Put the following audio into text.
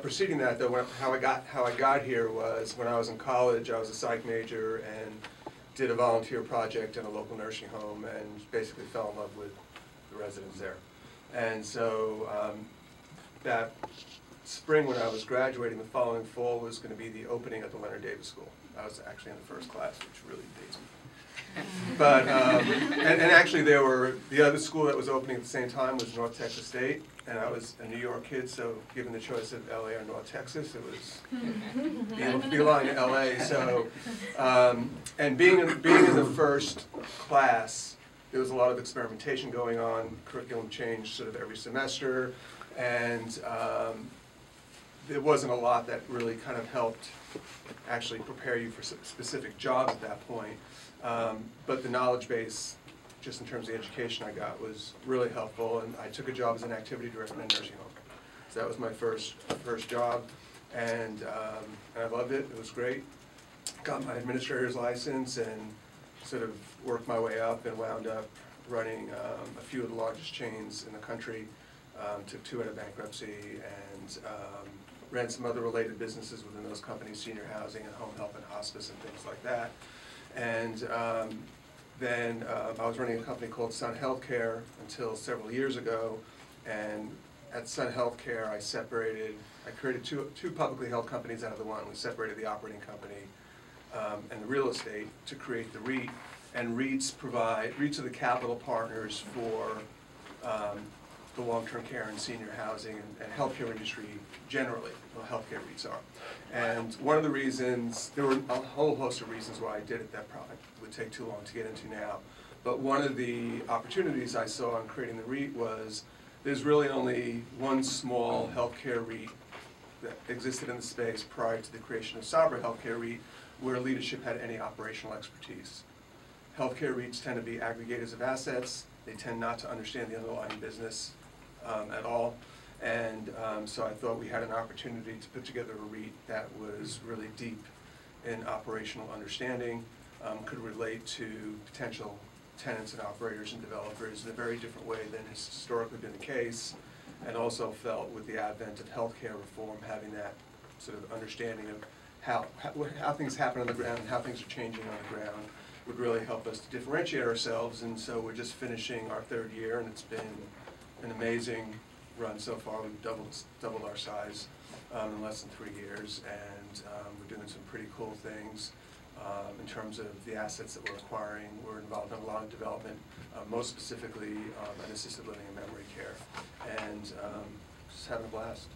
Preceding that, though, how I got here was when I was in college. I was a psych major and did a volunteer project in a local nursing home, and basically fell in love with the residents there. And so that spring, when I was graduating, the following fall was going to be the opening of the Leonard Davis School. I was actually in the first class, which really dates me. But and actually, the other school that was opening at the same time was North Texas State, and I was a New York kid, so given the choice of LA or North Texas, it was beeline to LA. So and being in the first class, there was a lot of experimentation going on. Curriculum changed sort of every semester, and there wasn't a lot that really kind of helped actually prepare you for specific jobs at that point. But the knowledge base, just in terms of the education I got, was really helpful, and I took a job as an activity director in a nursing home. So that was my first job, and I loved it. It was great. Got my administrator's license and sort of worked my way up and wound up running a few of the largest chains in the country. Took 2 out of bankruptcy, and ran some other related businesses within those companies, senior housing and home health and hospice and things like that. And then I was running a company called Sun Healthcare until several years ago. And at Sun Healthcare, I created two publicly held companies out of the one. We separated the operating company and the real estate to create the REIT. And REITs are the capital partners for the long-term care and senior housing and healthcare industry generally. Well, healthcare REITs are. And one of the reasons, there were a whole host of reasons why I did it that probably would take too long to get into now. But one of the opportunities I saw in creating the REIT was there's really only one small healthcare REIT that existed in the space prior to the creation of Sabra Healthcare REIT, where leadership had any operational expertise. Healthcare REITs tend to be aggregators of assets. They tend not to understand the underlying business at all. And so I thought we had an opportunity to put together a REIT that was really deep in operational understanding, could relate to potential tenants and operators and developers in a very different way than has historically been the case, and also felt with the advent of healthcare reform, having that sort of understanding of how things happen on the ground and how things are changing on the ground would really help us to differentiate ourselves. And so we're just finishing our 3rd year, and it's been an amazing run so far. We've doubled our size in less than 3 years, and we're doing some pretty cool things in terms of the assets that we're acquiring. We're involved in a lot of development, most specifically in assisted living and memory care, and just having a blast.